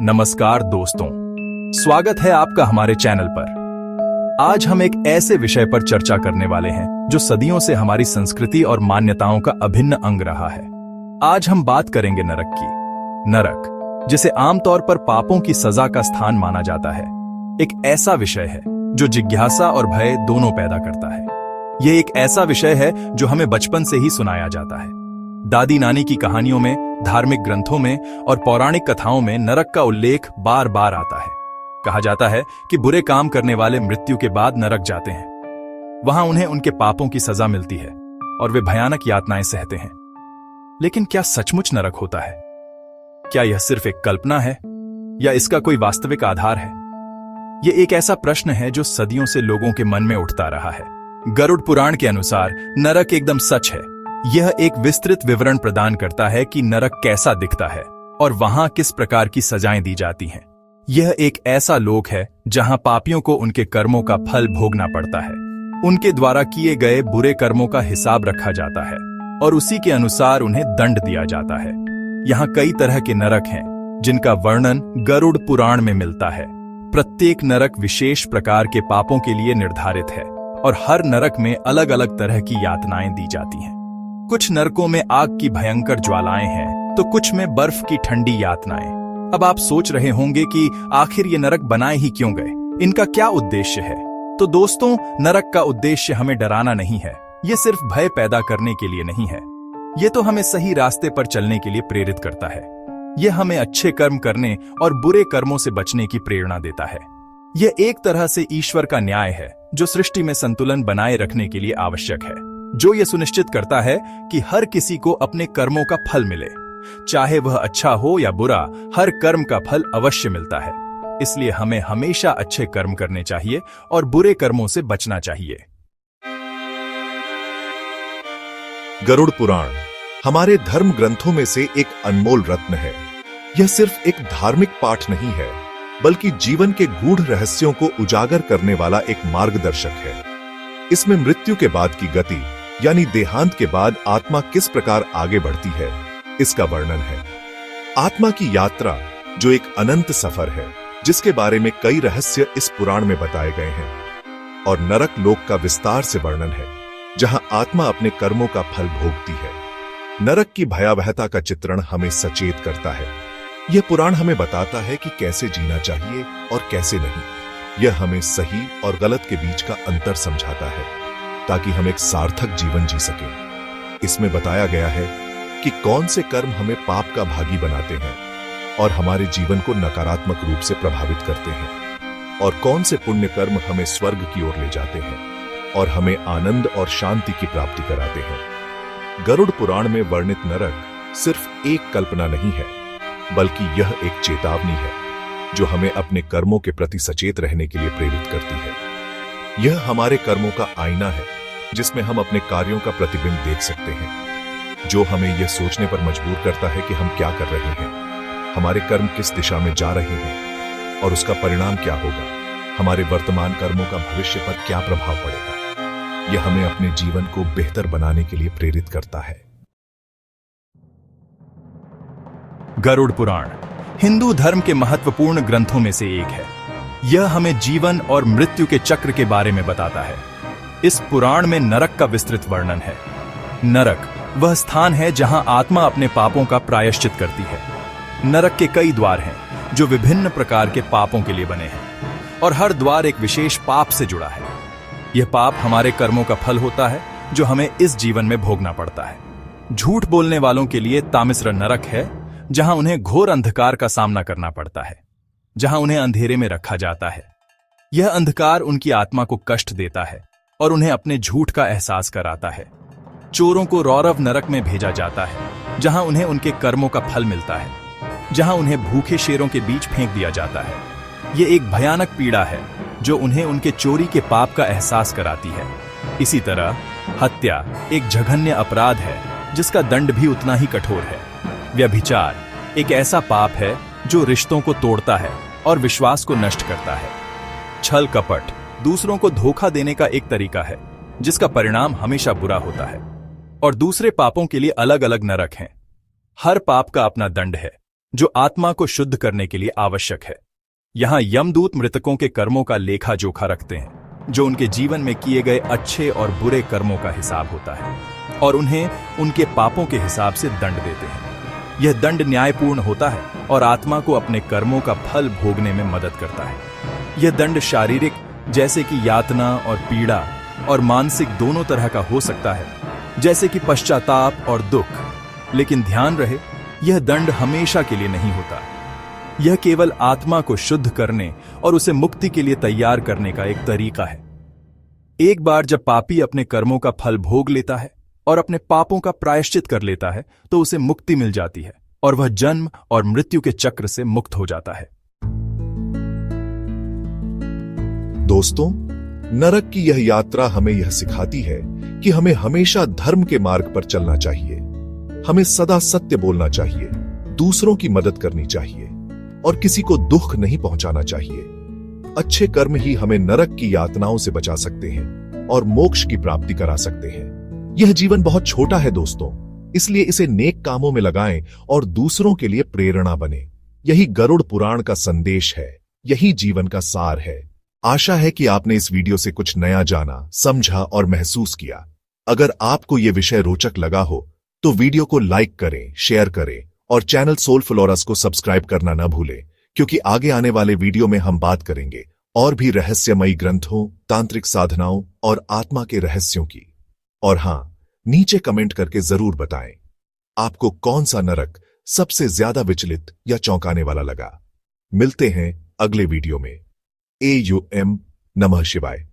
नमस्कार दोस्तों, स्वागत है आपका हमारे चैनल पर। आज हम एक ऐसे विषय पर चर्चा करने वाले हैं जो सदियों से हमारी संस्कृति और मान्यताओं का अभिन्न अंग रहा है। आज हम बात करेंगे नरक की। नरक, जिसे आमतौर पर पापों की सजा का स्थान माना जाता है, एक ऐसा विषय है जो जिज्ञासा और भय दोनों पैदा करता है। यह एक ऐसा विषय है जो हमें बचपन से ही सुनाया जाता है। दादी नानी की कहानियों में, धार्मिक ग्रंथों में और पौराणिक कथाओं में नरक का उल्लेख बार बार आता है। कहा जाता है कि बुरे काम करने वाले मृत्यु के बाद नरक जाते हैं। वहां उन्हें उनके पापों की सजा मिलती है और वे भयानक यातनाएं सहते हैं। लेकिन क्या सचमुच नरक होता है? क्या यह सिर्फ एक कल्पना है या इसका कोई वास्तविक आधार है? यह एक ऐसा प्रश्न है जो सदियों से लोगों के मन में उठता रहा है। गरुड़ पुराण के अनुसार नरक एकदम सच है। यह एक विस्तृत विवरण प्रदान करता है कि नरक कैसा दिखता है और वहां किस प्रकार की सजाएं दी जाती हैं। यह एक ऐसा लोक है जहां पापियों को उनके कर्मों का फल भोगना पड़ता है। उनके द्वारा किए गए बुरे कर्मों का हिसाब रखा जाता है और उसी के अनुसार उन्हें दंड दिया जाता है। यहाँ कई तरह के नरक हैं जिनका वर्णन गरुड़ पुराण में मिलता है। प्रत्येक नरक विशेष प्रकार के पापों के लिए निर्धारित है और हर नरक में अलग अलग तरह की यातनाएं दी जाती हैं। कुछ नरकों में आग की भयंकर ज्वालाएं हैं तो कुछ में बर्फ की ठंडी यातनाएं। अब आप सोच रहे होंगे कि आखिर ये नरक बनाए ही क्यों गए, इनका क्या उद्देश्य है? तो दोस्तों, नरक का उद्देश्य हमें डराना नहीं है। ये सिर्फ भय पैदा करने के लिए नहीं है। ये तो हमें सही रास्ते पर चलने के लिए प्रेरित करता है। यह हमें अच्छे कर्म करने और बुरे कर्मों से बचने की प्रेरणा देता है। यह एक तरह से ईश्वर का न्याय है जो सृष्टि में संतुलन बनाए रखने के लिए आवश्यक है, जो यह सुनिश्चित करता है कि हर किसी को अपने कर्मों का फल मिले। चाहे वह अच्छा हो या बुरा, हर कर्म का फल अवश्य मिलता है। इसलिए हमें हमेशा अच्छे कर्म करने चाहिए और बुरे कर्मों से बचना चाहिए। गरुड़ पुराण हमारे धर्म ग्रंथों में से एक अनमोल रत्न है। यह सिर्फ एक धार्मिक पाठ नहीं है, बल्कि जीवन के गूढ़ रहस्यों को उजागर करने वाला एक मार्गदर्शक है। इसमें मृत्यु के बाद की गति, यानी देहांत के बाद आत्मा किस प्रकार आगे बढ़ती है, इसका वर्णन है। आत्मा की यात्रा जो एक अनंत सफर है, जिसके बारे में कई रहस्य इस पुराण में बताए गए हैं। और नरक लोक का विस्तार से वर्णन है, जहां आत्मा अपने कर्मों का फल भोगती है। नरक की भयावहता का चित्रण हमें सचेत करता है। यह पुराण हमें बताता है कि कैसे जीना चाहिए और कैसे नहीं। यह हमें सही और गलत के बीच का अंतर समझाता है, ताकि हम एक सार्थक जीवन जी सकें। इसमें बताया गया है कि कौन से कर्म हमें पाप का भागी बनाते हैं और हमारे जीवन को नकारात्मक रूप से प्रभावित करते हैं, और कौन से पुण्य कर्म हमें स्वर्ग की ओर ले जाते हैं और हमें आनंद और शांति की प्राप्ति कराते हैं। गरुड़ पुराण में वर्णित नरक सिर्फ एक कल्पना नहीं है, बल्कि यह एक चेतावनी है जो हमें अपने कर्मों के प्रति सचेत रहने के लिए प्रेरित करती है। यह हमारे कर्मों का आईना है, जिसमें हम अपने कार्यों का प्रतिबिंब देख सकते हैं, जो हमें यह सोचने पर मजबूर करता है कि हम क्या कर रहे हैं, हमारे कर्म किस दिशा में जा रहे हैं और उसका परिणाम क्या होगा। हमारे वर्तमान कर्मों का भविष्य पर क्या प्रभाव पड़ेगा। यह हमें अपने जीवन को बेहतर बनाने के लिए प्रेरित करता है। गरुड़ पुराण हिंदू धर्म के महत्वपूर्ण ग्रंथों में से एक है। यह हमें जीवन और मृत्यु के चक्र के बारे में बताता है। इस पुराण में नरक का विस्तृत वर्णन है। नरक वह स्थान है जहां आत्मा अपने पापों का प्रायश्चित करती है। नरक के कई द्वार हैं जो विभिन्न प्रकार के पापों के लिए बने हैं और हर द्वार एक विशेष पाप से जुड़ा है। यह पाप हमारे कर्मों का फल होता है जो हमें इस जीवन में भोगना पड़ता है। झूठ बोलने वालों के लिए तामिस्र नरक है, जहां उन्हें घोर अंधकार का सामना करना पड़ता है, जहां उन्हें अंधेरे में रखा जाता है। यह अंधकार उनकी आत्मा को कष्ट देता है और उन्हें अपने झूठ का एहसास कराता है। चोरों को रौरव नरक में भेजा जाता है, जहां उन्हें उनके कर्मों का फल मिलता है, जहां उन्हें भूखे शेरों के बीच फेंक दिया जाता है। यह एक भयानक पीड़ा है जो उन्हें उनके चोरी के पाप का एहसास कराती है। इसी तरह हत्या एक जघन्य अपराध है जिसका दंड भी उतना ही कठोर है। व्यभिचार एक ऐसा पाप है जो रिश्तों को तोड़ता है और विश्वास को नष्ट करता है। छल कपट दूसरों को धोखा देने का एक तरीका है जिसका परिणाम हमेशा बुरा होता है। और दूसरे पापों के लिए अलग अलग नरक हैं। हर पाप का अपना दंड है, जो आत्मा को शुद्ध करने के लिए आवश्यक है। यहाँ यमदूत मृतकों के कर्मों का लेखा जोखा रखते हैं, जो उनके जीवन में किए गए अच्छे और बुरे कर्मों का हिसाब होता है, और उन्हें उनके पापों के हिसाब से दंड देते हैं। यह दंड न्यायपूर्ण होता है और आत्मा को अपने कर्मों का फल भोगने में मदद करता है। यह दंड शारीरिक जैसे कि यातना और पीड़ा और मानसिक दोनों तरह का हो सकता है, जैसे कि पश्चाताप और दुख। लेकिन ध्यान रहे, यह दंड हमेशा के लिए नहीं होता। यह केवल आत्मा को शुद्ध करने और उसे मुक्ति के लिए तैयार करने का एक तरीका है। एक बार जब पापी अपने कर्मों का फल भोग लेता है और अपने पापों का प्रायश्चित कर लेता है, तो उसे मुक्ति मिल जाती है और वह जन्म और मृत्यु के चक्र से मुक्त हो जाता है। दोस्तों, नरक की यह यात्रा हमें यह सिखाती है कि हमें हमेशा धर्म के मार्ग पर चलना चाहिए। हमें सदा सत्य बोलना चाहिए, दूसरों की मदद करनी चाहिए और किसी को दुख नहीं पहुंचाना चाहिए। अच्छे कर्म ही हमें नरक की यातनाओं से बचा सकते हैं और मोक्ष की प्राप्ति करा सकते हैं। यह जीवन बहुत छोटा है दोस्तों, इसलिए इसे नेक कामों में लगाएं और दूसरों के लिए प्रेरणा बने। यही गरुड़ पुराण का संदेश है, यही जीवन का सार है। आशा है कि आपने इस वीडियो से कुछ नया जाना, समझा और महसूस किया। अगर आपको यह विषय रोचक लगा हो तो वीडियो को लाइक करें, शेयर करें और चैनल सोलफलोरस को सब्सक्राइब करना न भूलें, क्योंकि आगे आने वाले वीडियो में हम बात करेंगे और भी रहस्यमयी ग्रंथों, तांत्रिक साधनाओं और आत्मा के रहस्यों की। और हां, नीचे कमेंट करके जरूर बताएं आपको कौन सा नरक सबसे ज्यादा विचलित या चौंकाने वाला लगा। मिलते हैं अगले वीडियो में। AUM नमः शिवाय।